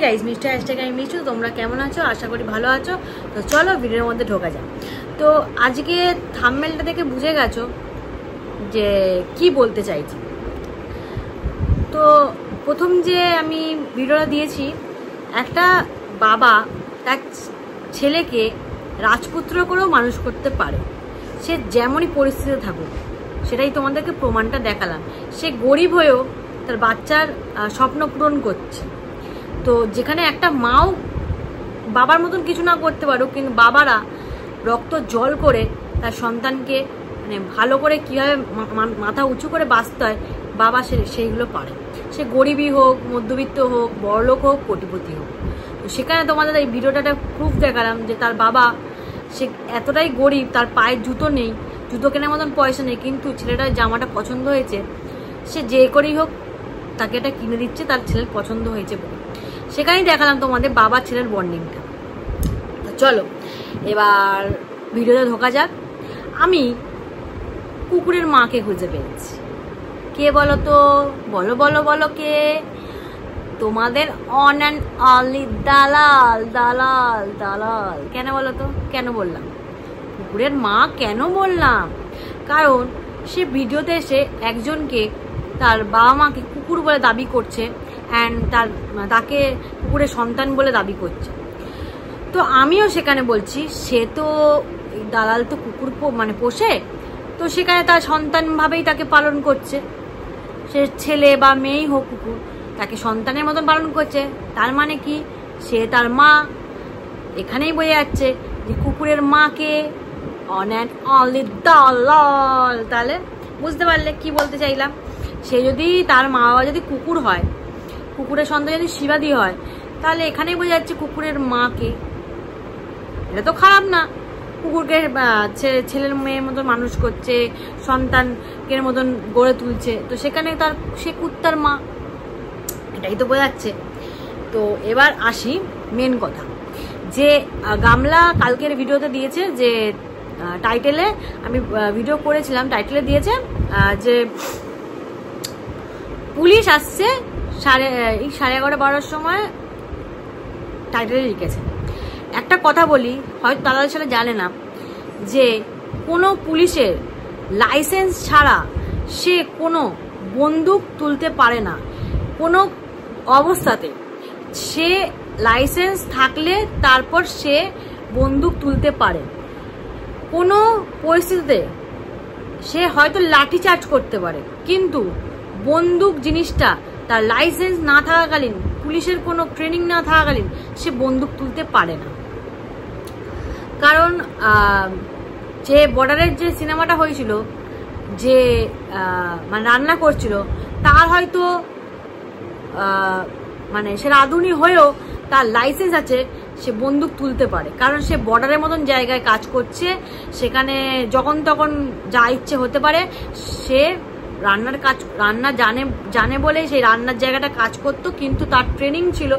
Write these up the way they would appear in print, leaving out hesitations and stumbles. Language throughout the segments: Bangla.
গাইস, মিষ্টি হ্যাশট্যাগ আমি মিষ্টি। তোমরা কেমন আছো? আশা করি ভালো আছো। তো চলো ভিডিওর মধ্যে ঢোকা যাক। তো আজকে থাম্বনেলটা দেখে বুঝে গেছো যে কি বলতে চাইছি। তো প্রথম যে আমি ভিডিওটা দিয়েছি, একটা বাবা তার ছেলেকে রাজপুত্র করেও মানুষ করতে পারে, সে যেমনই পরিস্থিতিতে থাকুক। সেটাই তোমাদেরকে প্রমাণটা দেখালাম। সে গরিব হয়েও তার বাচ্চার স্বপ্ন পূরণ করছে। তো যেখানে একটা মাও বাবার মতন কিছু না করতে পারুক, কিন্তু বাবারা রক্ত জল করে তার সন্তানকে মানে ভালো করে কীভাবে মাথা উঁচু করে বাঁচতে হয়, বাবা সেইগুলো পারে। সে গরিবই হোক, মধ্যবিত্ত হোক, বড়লোক হোক, কোটিপতি হোক। তো সেখানে তোমাদের এই ভিডিওটা প্রুফ দেখালাম যে তার বাবা সে এতটাই গরিব, তার পায়ের জুতো নেই, জুতো কেনার মতন পয়সা নেই, কিন্তু ছেলেটার জামাটা পছন্দ হয়েছে, সে যে করেই হোক তাকে এটা কিনে দিচ্ছে, তার ছেলের পছন্দ হয়েছে বলে। সেখানেই দেখালাম তোমাদের বাবা ছেলের বন্ডিংটা। তো চলো এবার ভিডিওতে ঢোকা যাক। আমি কুকুরের মাকে খুঁজে পেয়েছি। কে বলো তো? বলো বলো বলো কে? তোমাদের অন অ্যান্ড অনলি দালাল দালাল দালাল। কেন বলো তো? কেন বললাম কুকুরের মা? কেন বললাম? কারণ সে ভিডিওতে এসে একজনকে তার বাবা মাকে কুকুর বলে দাবি করছে, অ্যান্ড তাকে কুকুরের সন্তান বলে দাবি করছে। তো আমিও সেখানে বলছি, সে তো দালাল তো কুকুর মানে পোষে, তো সেখানে তার সন্তান ভাবেই তাকে পালন করছে। সে ছেলে বা মেয়েই হোক, কুকুর তাকে সন্তানের মতন পালন করছে। তার মানে কি? সে তার মা। এখানেই বোঝা যাচ্ছে যে কুকুরের মাকে অন অ্যান্ড অনলি দালাল। তাহলে বুঝতে পারলে কি বলতে চাইলাম? সে যদি তার মা বাবা যদি কুকুর হয়, কুকুরের সন্তান যদি শিবাদী হয়, তাহলে এখানেই বোঝা যাচ্ছে কুকুরের মাকে। এটা তো খারাপ না। কুকুরকে ছেলের মেয়ের মতন মানুষ করছে, সন্তানকের মতন গড়ে তুলছে, তো সেখানে সে কুত্তার মা। এটাই তো বোঝাচ্ছে। তো এবার আসি মেন কথা, যে গামলা কালকের ভিডিওতে দিয়েছে, যে টাইটেলে আমি ভিডিও করেছিলাম, টাইটেলে দিয়েছে যে পুলিশ আসছে 11:30-12টার সময়, টাইটেলে লিখেছে। একটা কথা বলি, হয়তো দালাল ছেলে জানে না যে কোনো পুলিশের লাইসেন্স ছাড়া সে কোনো বন্দুক তুলতে পারে না কোনো অবস্থাতে। সে লাইসেন্স থাকলে তারপর সে বন্দুক তুলতে পারে। কোনো পরিস্থিতিতে সে হয়তো লাঠি চার্জ করতে পারে, কিন্তু বন্দুক জিনিসটা তার লাইসেন্স না থাকাকালীন, পুলিশের কোনো ট্রেনিং না থাকাকালীন সে বন্দুক তুলতে পারে না। কারণ যে বর্ডারের যে সিনেমাটা হয়েছিল, যে মানে রান্না করছিল, তার হয়তো মানে সে রাঁধুনি হয়েও তার লাইসেন্স আছে, সে বন্দুক তুলতে পারে। কারণ সে বর্ডারের মতন জায়গায় কাজ করছে, সেখানে যখন তখন যা ইচ্ছে হতে পারে। সে রান্না জানে বলে সেই রান্নার জায়গাটা কাজ করতো, কিন্তু তার ট্রেনিং ছিল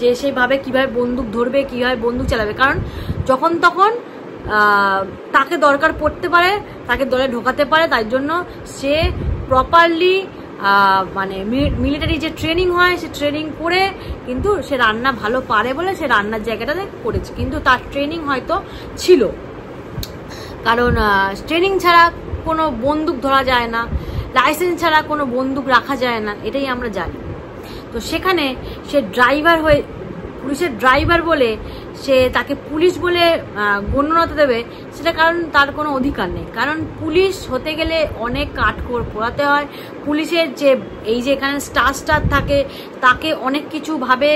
যে সেইভাবে কিভাবে বন্দুক ধরবে, কিভাবে বন্দুক চালাবে। কারণ যখন তখন তাকে দরকার পড়তে পারে, তাকে দলে ঢোকাতে পারে। তাই জন্য সে প্রপারলি মানে মিলিটারি যে ট্রেনিং হয়, সে ট্রেনিং করে কিন্তু সে রান্না ভালো পারে বলে সে রান্নার জায়গাটাতে করেছে, কিন্তু তার ট্রেনিং হয়তো ছিল। কারণ ট্রেনিং ছাড়া কোনো বন্দুক ধরা যায় না, লাইসেন্স ছাড়া কোনো বন্দুক রাখা যায় না, এটাই আমরা জানি। তো সেখানে সে ড্রাইভার হয়ে, পুলিশের ড্রাইভার বলে সে তাকে পুলিশ বলে গণ্যতা দেবে, সেটা কারণ তার কোনো অধিকার নেই। কারণ পুলিশ হতে গেলে অনেক কাঠখড় পোড়াতে হয়। পুলিশের যে এই যে এখানে স্টার থাকে, তাকে অনেক কিছু ভাবে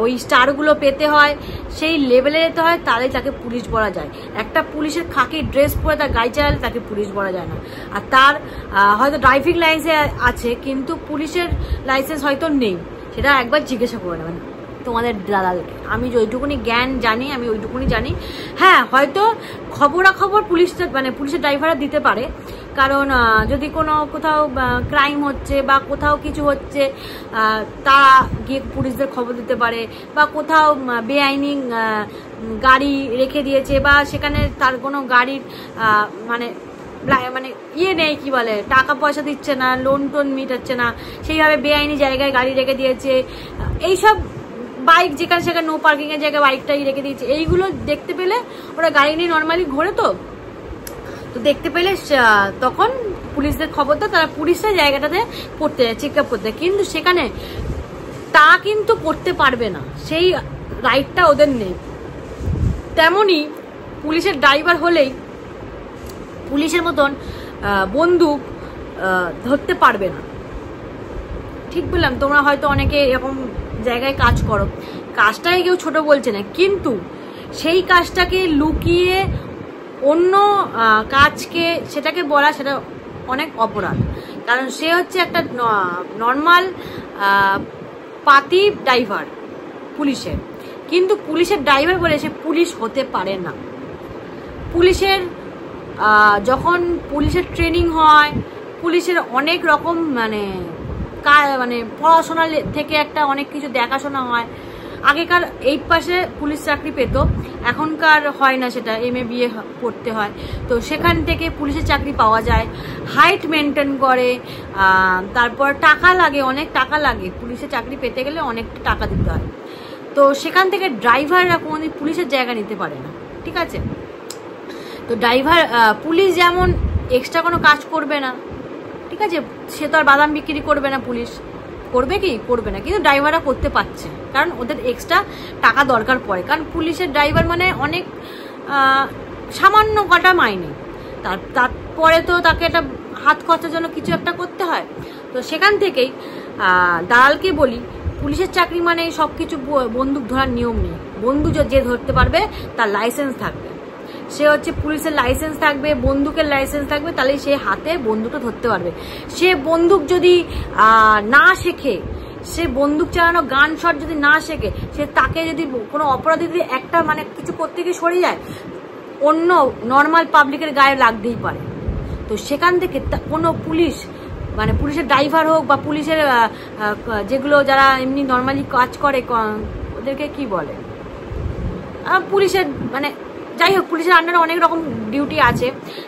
ওই স্টারগুলো পেতে হয়, সেই লেভেলে যেতে হয়, তাহলে তাকে পুলিশ বলা যায়। একটা পুলিশের খাকি ড্রেস পরে তার গাড়ি চালালে তাকে পুলিশ বলা যায় না। আর তার হয়তো ড্রাইভিং লাইসেন্স আছে, কিন্তু পুলিশের লাইসেন্স হয়তো নেই, সেটা একবার জিজ্ঞাসা করে নেবেন তোমাদের দালালকে। আমি যেটুকুনি জ্ঞান জানি আমি ওইটুকুনি জানি। হ্যাঁ, হয়তো খবরাখবর পুলিশের ড্রাইভাররা দিতে পারে। কারণ যদি কোথাও ক্রাইম হচ্ছে বা কোথাও কিছু হচ্ছে, তারা গিয়ে পুলিশদের খবর দিতে পারে। বা কোথাও বেআইনি গাড়ি রেখে দিয়েছে, বা সেখানে তার কোনো গাড়ির মানে ইয়ে নেই, কি বলে, টাকা পয়সা দিচ্ছে না, লোন টোন মিটাচ্ছে না, সেইভাবে বেআইনি জায়গায় গাড়ি রেখে দিয়েছে, এইসব বাইক যেখানে সেখানে নো পার্কিং এর জায়গায় বাইকটাই রেখে দিয়েছে। এইগুলো দেখতে পেলে ওরা গাড়ি নিয়ে নর্মালি ঘোরে, তো দেখতে পেলে তখন পুলিশদের খবর দেয়, তারা পুলিশের জায়গাটাতে করতে যায়, চেক আপ করতে। কিন্তু সেখানে তা কিন্তু করতে পারবে না, সেই রাইটটা ওদের নেই। তেমনি পুলিশের ড্রাইভার হলেই পুলিশের মতন বন্দুক ধরতে পারবে না। ঠিক বললাম? তোমরা হয়তো অনেকে এরকম জায়গায় কাজ করো, কাজটাকে কেউ ছোট বলছে না, কিন্তু সেই কাজটাকে লুকিয়ে অন্য কাজকে সেটাকে বলা, সেটা অনেক অপরাধ। কারণ সে হচ্ছে একটা নর্মাল পাতি ড্রাইভার পুলিশের, কিন্তু পুলিশের ড্রাইভার বলে সে পুলিশ হতে পারে না। পুলিশের যখন পুলিশের ট্রেনিং হয়, পুলিশের অনেক রকম মানে পড়াশোনা থেকে একটা অনেক কিছু দেখাশোনা হয়। আগেকার 8 পাশে পুলিশ চাকরি পেত, এখনকার হয় না, সেটা MA BA করতে হয়। তো সেখান থেকে পুলিশের চাকরি পাওয়া যায়, হাইট মেনটেন করে, তারপর টাকা লাগে, অনেক টাকা লাগে, পুলিশের চাকরি পেতে গেলে অনেক টাকা দিতে হয়। তো সেখান থেকে ড্রাইভাররা কোনোদিন পুলিশের জায়গা নিতে পারে না, ঠিক আছে? তো ড্রাইভার পুলিশ যেমন এক্সট্রা কোনো কাজ করবে না, ঠিক আছে? সে তো আর বাদাম বিক্রি করবে না, পুলিশ করবে কি? করবে না, কিন্তু ড্রাইভাররা করতে পারছে, কারণ ওদের এক্সট্রা টাকা দরকার পড়ে। কারণ পুলিশের ড্রাইভার মানে অনেক সামান্য কটা মাইনে, তারপরে তো তাকে একটা হাত খরচার জন্য কিছু একটা করতে হয়। তো সেখান থেকেই দালালকে বলি, পুলিশের চাকরি মানে সব কিছু বন্দুক ধরার নিয়ম নেই। বন্দুক যে ধরতে পারবে তার লাইসেন্স থাকবে, সে হচ্ছে পুলিশের লাইসেন্স থাকবে, বন্দুকের লাইসেন্স থাকবে, তাহলে সে হাতে বন্দুকটা ধরতে পারবে। সে বন্দুক যদি না শেখে, সে বন্দুক চালানো গান শট যদি না শেখে, সে তাকে যদি কোনো অপরাধী যদি একটা মানে কিছু করতে গিয়ে সরে যায়, অন্য নর্মাল পাবলিকের গায়ে লাগতেই পারে। তো সেখান থেকে কোনো পুলিশ মানে পুলিশের ড্রাইভার হোক বা পুলিশের যেগুলো যারা এমনি নর্মালি কাজ করে, ওদেরকে কি বলে, পুলিশের মানে যাই হোক, পুলিশের আন্ডারে অনেক রকম ডিউটি আছে,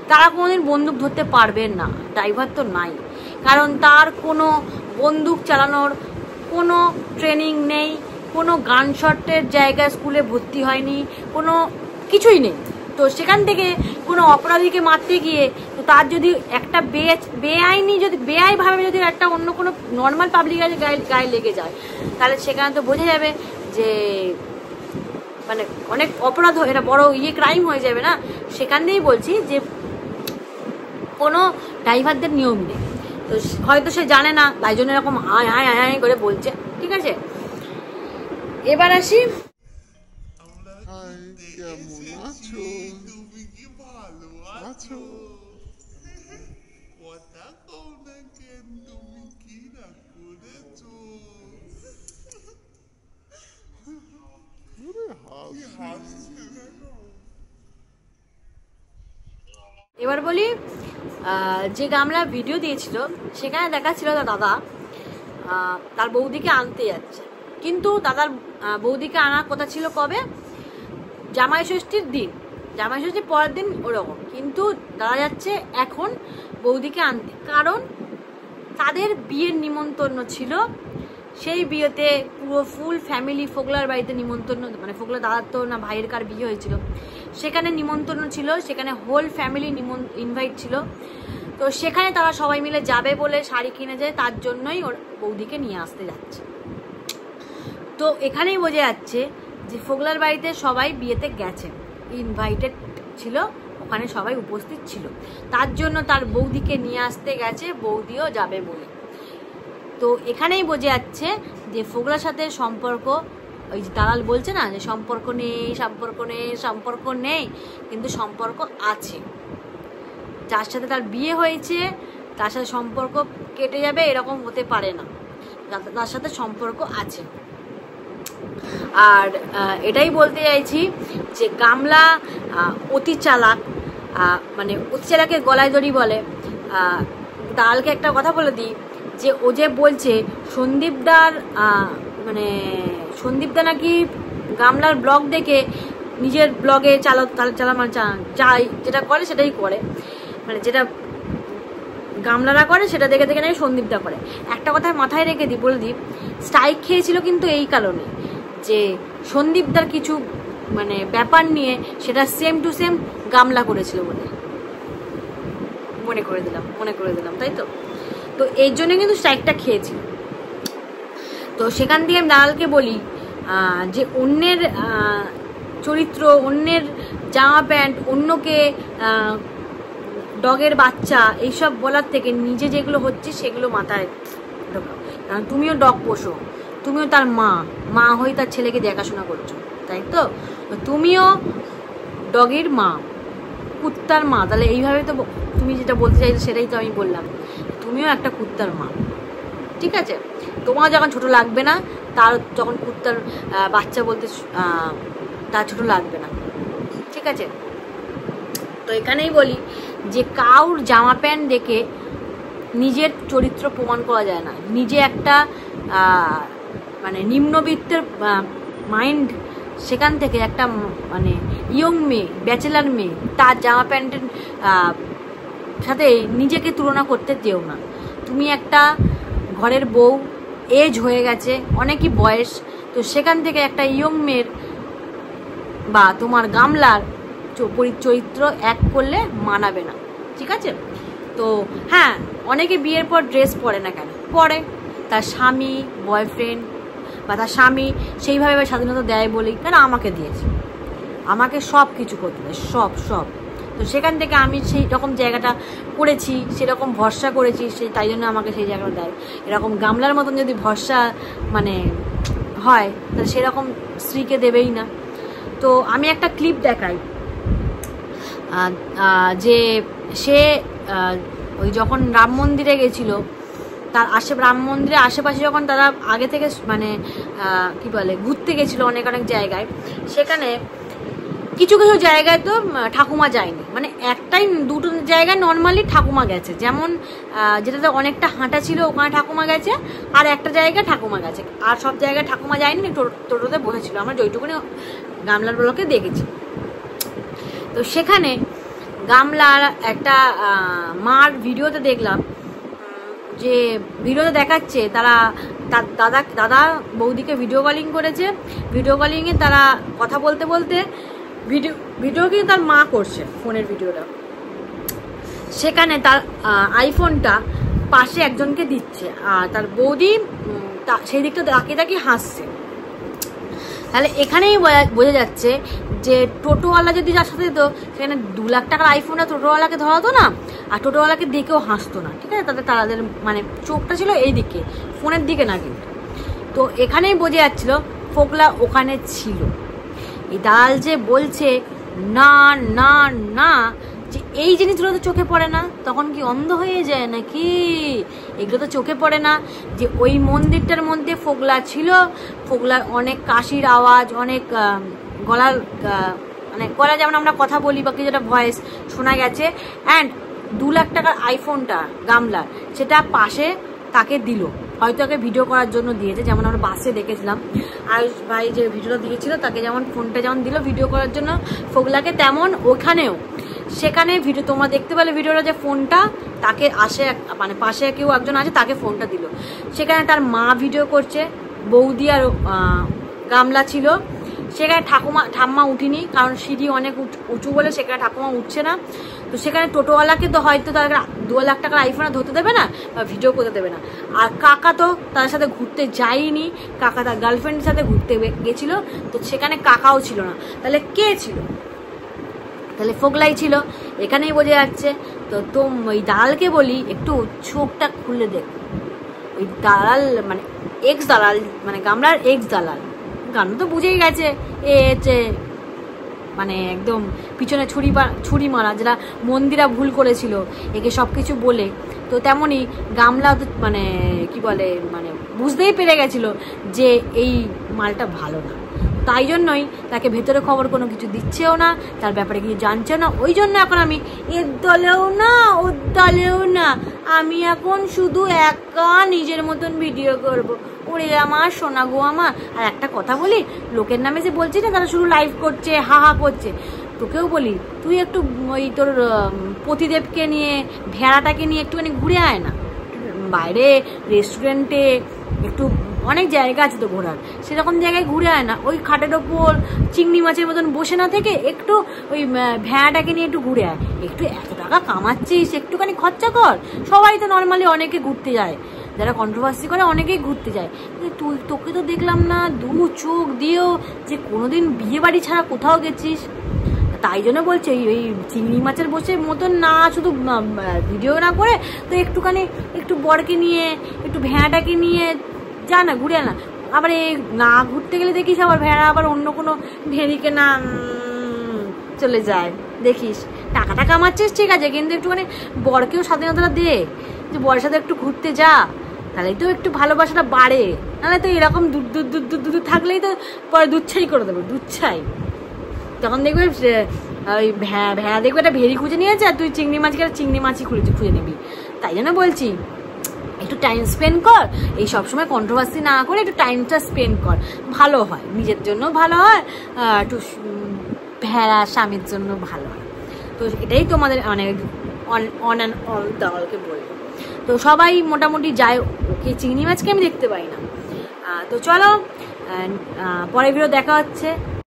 তারা কোনোদিন বন্দুক ধরতে পারবেন না। ড্রাইভার তো নাই, কারণ তার কোনো বন্দুক চালানোর কোনো ট্রেনিং নেই, কোনো গান শটের জায়গায় স্কুলে ভর্তি হয়নি, কোনো কিছুই নেই। তো সেখান থেকে কোনো অপরাধীকে মারতে গিয়ে তো তার যদি একটা বেআইনি যদি বেআইনিভাবে যদি একটা অন্য কোনো নর্মাল পাবলিকের গায়ে লেগে যায়, তাহলে সেখানে তো বোঝা যাবে যে মানে অনেক অপরাধ, এটা বড় ক্রাইম হয়ে যাবে না? সেখান দিয়েই বলছি যে কোনো ড্রাইভারদের নিয়ম নেই। তো হয়তো সে জানে না, তাই জন্য এরকম আয় আয় আয় করে বলছে, ঠিক আছে? এবার আসি, এবার বলি, যে গামলা ভিডিও দিয়েছিল সেখানে দেখাচ্ছিল দাদা তার বৌদিকে আনতে যাচ্ছে, কিন্তু দাদার বৌদিকে আনার কথা ছিল কবে? জামাই ষষ্ঠীর দিন, জামাই ষষ্ঠীর পরের দিন ওরকম, কিন্তু দাদা যাচ্ছে এখন বৌদিকে আনতে, কারণ তাদের বিয়ের নিমন্ত্রণ ছিল। সেই বিয়েতে পুরো ফুল ফ্যামিলি ফোগলার বাড়িতে নিমন্ত্রণ, মানে ফোগলার দাদার তো না ভাইয়ের কার বিয়ে হয়েছিল, সেখানে নিমন্ত্রণ ছিল, সেখানে হোল ফ্যামিলি ইনভাইট ছিল। তো সেখানে তারা সবাই মিলে যাবে বলে শাড়ি কিনে যায়, তার জন্যই ওর বৌদিকে নিয়ে আসতে যাচ্ছে। তো এখানেই বোঝা যাচ্ছে যে ফোগলার বাড়িতে সবাই বিয়েতে গেছে, ইনভাইটেড ছিল, ওখানে সবাই উপস্থিত ছিল, তার জন্য তার বৌদিকে নিয়ে আসতে গেছে, বৌদিও যাবে বলে। তো এখানেই বোঝা যাচ্ছে যে ফোগলার সাথে সম্পর্ক, ওই যে দালাল বলছে না যে সম্পর্ক নেই, সম্পর্ক নেই, সম্পর্ক নেই, কিন্তু সম্পর্ক আছে। যার সাথে তার বিয়ে হয়েছে তার সাথে সম্পর্ক কেটে যাবে এরকম হতে পারে না, তার সাথে সম্পর্ক আছে। আর এটাই বলতে চাইছি যে গামলা অতি চালাক, মানে অতি চালাকে গলায় দড়ি বলে। দালালকে একটা কথা বলে দিই, যে ও যে বলছে সন্দীপদার মানে সন্দীপদা নাকি গামলার ব্লগ দেখে নিজের ব্লগে যাই যেটা করে সেটাই করে, মানে যেটা গামলারা করে সেটা দেখে দেখে নাকি সন্দীপদা করে। একটা কথা মাথায় রেখে দিই, বলে দিই, স্ট্রাইক খেয়েছিল কিন্তু এই কারণে যে সন্দীপদার কিছু মানে ব্যাপার নিয়ে সেটা সেম টু সেম গামলা করেছিল বলে মনে করে দিলাম, তাই তো? তো এই জন্য কিন্তু স্ট্রাইকটা খেয়েছিল। তো সেখান থেকে আমি দালালকে বলি যে অন্যের চরিত্র, অন্যের জামা প্যান্ট, অন্যকে ডগের বাচ্চা এইসব বলার থেকে নিজে যেগুলো হচ্ছে সেগুলো মাথায় ঢোকাও। কারণ তুমিও ডগ পোষো, তুমিও তার মা হয়ে তার ছেলেকে দেখাশোনা করছো, তাই তো? তুমিও ডগের মা, কুত্তার মা। তাহলে এইভাবে তো তুমি যেটা বলতে চাইছো সেটাই তো আমি বললাম, তুমিও একটা কুত্তার মা, ঠিক আছে? তোমার যখন ছোট লাগবে না, তার যখন কুত্তার বাচ্চা বলতে তার ছোট লাগবে না, ঠিক আছে? তো এখানেই বলি যে কাউর জামা প্যান্ট দেখে নিজের চরিত্র প্রমাণ করা যায় না। নিজে একটা মানে নিম্নবিত্তের মাইন্ড, সেখান থেকে একটা মানে ইয়ং মেয়ে, ব্যাচেলার মেয়ে, তার জামা প্যান্টের সাথে নিজেকে তুলনা করতে যেও না। তুমি একটা ঘরের বউ, এজ হয়ে গেছে, অনেকই বয়স, তো সেখান থেকে একটা ইয়ং মেয়ের বা তোমার গামলার চরিত্র এক করলে মানাবে না, ঠিক আছে? তো হ্যাঁ, অনেকে বিয়ের পর ড্রেস পরে না, কেন পরে? তার স্বামী, বয়ফ্রেন্ড বা তার স্বামী সেইভাবে স্বাধীনতা দেয় বলেই, কেন আমাকে দিয়েছে, আমাকে সব কিছু করতে দেয়, সব। তো সেখান থেকে আমি সেই রকম জায়গাটা করেছি, সেরকম ভরসা করেছি, তাই জন্য আমাকে সেই জায়গাটা দেয়। এরকম গামলার মতন যদি ভরসা মানে হয়, তাহলে সেরকম স্ত্রীকে দেবেই না। তো আমি একটা ক্লিপ দেখাই যে সে ওই যখন রাম মন্দিরে গেছিলো, তার রাম মন্দিরের আশেপাশে যখন তারা আগে থেকে মানে কি বলে ঘুরতে গেছিলো অনেক জায়গায়, সেখানে কিছু জায়গায় তো ঠাকুমা যায়নি, মানে একটাই দুটো জায়গায় নর্মালি ঠাকুমা গেছে। যেমন যেটাতে অনেকটা হাঁটা ছিল ওখানে ঠাকুমা গেছে, আর একটা জায়গায় ঠাকুমা গেছে, আর সব জায়গায় ঠাকুমা যায়নি, টোটোতে বসেছিল। আমরা যেটুকুনি গামলার ব্লকে দেখেছি। তো সেখানে গামলার একটা মার ভিডিওতে দেখলাম, যে ভিডিওতে দেখাচ্ছে তারা দাদা বৌদিকে ভিডিও কলিং করেছে, ভিডিও কলিংয়ে তারা কথা বলতে বলতে ভিডিও কিন্তু তার মা করছে, ফোনের ভিডিওটা। সেখানে তার আইফোনটা পাশে একজনকে দিচ্ছে, আর তার বৌদি সেই দিকটা তাকিয়ে হাসছে। তাহলে এখানেই বোঝা যাচ্ছে যে টোটোওয়ালা যদি যার সাথে দিত, সেখানে 2 লাখ টাকার আইফোনটা টোটোওয়ালাকে ধরাতো না, আর টোটোওয়ালাকে দেখেও হাসতো না, ঠিক আছে? তাদের মানে চোখটা ছিল এই দিকে, ফোনের দিকে না কিন্তু। তো এখানেই বোঝা যাচ্ছিল ফোকলা ওখানে ছিল। এই দালাল যে বলছে না না না, যে এই জিনিসগুলো তো চোখে পড়ে না, তখন কি অন্ধ হয়ে যায় নাকি? এগুলো তো চোখে পড়ে না যে ওই মন্দিরটার মধ্যে ফোকলা ছিল, ফোকলার অনেক কাশির আওয়াজ, অনেক গলার মানে গলা যেমন আমরা কথা বলি বা কিছুটা ভয়েস শোনা গেছে, অ্যান্ড 2 লাখ টাকার আইফোনটা গামলার সেটা পাশে তাকে দিল, হয়তো তাকে ভিডিও করার জন্য দিয়েছে, যেমন আমরা বাসে দেখেছিলাম আয়ুষ ভাই যে ভিডিওটা দিয়েছিল, তাকে যেমন ফোনটা যেমন দিল ভিডিও করার জন্য ফোকলাকে, তেমন ওখানেও সেখানে ভিডিও তোমরা দেখতে পেলে ভিডিওটা, যে ফোনটা তাকে মানে পাশে কেউ একজন আছে, তাকে ফোনটা দিল। সেখানে তার মা ভিডিও করছে, বৌদি আর গামলা ছিল। সেখানে ঠাম্মা উঠিনি, কারণ সিঁড়ি অনেক উঁচু বলে সেখানে ঠাকুমা উঠছে না। তো সেখানে টোটোওয়ালাকে তো হয়তো তাদের 2 লাখ টাকার আইফোনে ধরতে দেবে না বা ভিডিও করতে দেবে না। আর কাকা তো তাদের সাথে ঘুরতে যায়নি, কাকা তার গার্লফ্রেন্ডের সাথে ঘুরতে গেছিল, তো সেখানে কাকাও ছিল না। তাহলে কে ছিল? তাহলে ফোকলাই ছিল, এখানেই বোঝা যাচ্ছে। তো ওই দালালকে বলি একটু চোখটা খুলে দেখ। ওই দালাল মানে এক্স দালাল, মানে গামলার এক্স দালাল, গামলা তো বুঝেই গেছে এ হচ্ছে মানে একদম পিছনে ছুরি মারা, যেটা মন্দিরা ভুল করেছিল একে সব কিছু বলে। তো তেমনই গামলা তো মানে কি বলে মানে বুঝতেই পেরে গেছিল যে এই মালটা ভালো না, তাই জন্যই তাকে ভেতরে খবর কোনো কিছু দিচ্ছেও না, তার ব্যাপারে কিছু জানছেও না। ওই জন্য এখন আমি এর দলেও না ওর দলেও না, আমি এখন শুধু একা নিজের মতন ভিডিও করব। ওরে আমার সোনা গো আমার। আর একটা কথা বলি, লোকের নামে যে বলছি না তারা শুধু লাইভ করছে, হা হা করছে, তোকেও বলি তুই একটু ওই তোর পতিদেবকে নিয়ে, ভেড়াটাকে নিয়ে একটুখানি ঘুরে আয় না বাইরে, রেস্টুরেন্টে একটু অনেক জায়গা আছে তো ঘোরার, সেরকম জায়গায় ঘুরে আয় না, ওই খাটের ওপর চিংড়ি মাছের মতন বসে না থেকে একটু ওই ভ্যাঁটাকে নিয়ে একটু ঘুরে আয়। একটু এত টাকা কামাচ্ছিস, একটুখানি খরচা কর। সবাই তো নর্মালি অনেকে ঘুরতে যায়, যারা কন্ট্রোভার্সি করে অনেকেই ঘুরতে যায়, তোকে তো দেখলাম না দু চোখ দিয়েও যে কোনোদিন বিয়ে বাড়ি ছাড়া কোথাও গেছিস। তাই জন্য বলছে এই চিংড়ি মাছের বসে মতন না, শুধু ভিডিও না করে তো একটুখানি একটু বরকে নিয়ে একটু ভেড়াটাকে নিয়ে যা না, ঘুরে না। আবার এই না ঘুরতে গেলে দেখিস আবার ভেড়া আবার অন্য কোনো ভেড়িকে না চলে যায়, দেখিস। টাকাটা কামাচ্ছিস ঠিক আছে, কিন্তু একটুখানি বরকেও স্বাধীনতাটা দে, যে বরের সাথে একটু ঘুরতে যা, তাহলেই তো একটু ভালোবাসাটা বাড়ে। নাহলে তো এরকম দূর থাকলেই তো পরে দুচ্ছাই করে দেবে, দুচ্ছাই। তখন দেখবে ওই ভ্যাঁ দেখবে একটা ভেড়ি খুঁজে নিয়েছে, আর তুই চিংড়ি মাছকে চিংড়ি মাছই খুঁজে নিবি। তাই জন্য বলছি একটু টাইম স্পেন্ড কর, এই সবসময় কন্ট্রোভার্সি না করে একটু টাইমটা স্পেন্ড কর, ভালো হয়, নিজের জন্য ভালো হয়, একটু ভেড়া স্বামীর জন্য ভালো হয়। তো এটাই তোমাদের মানে অন অ্যান্ড অল দলকে বলবো। তো সবাই মোটামুটি যায়, ওকে চিংড়ি মাছকে আমি দেখতে পাই না। তো চলো পরের ভিডিও দেখা হচ্ছে।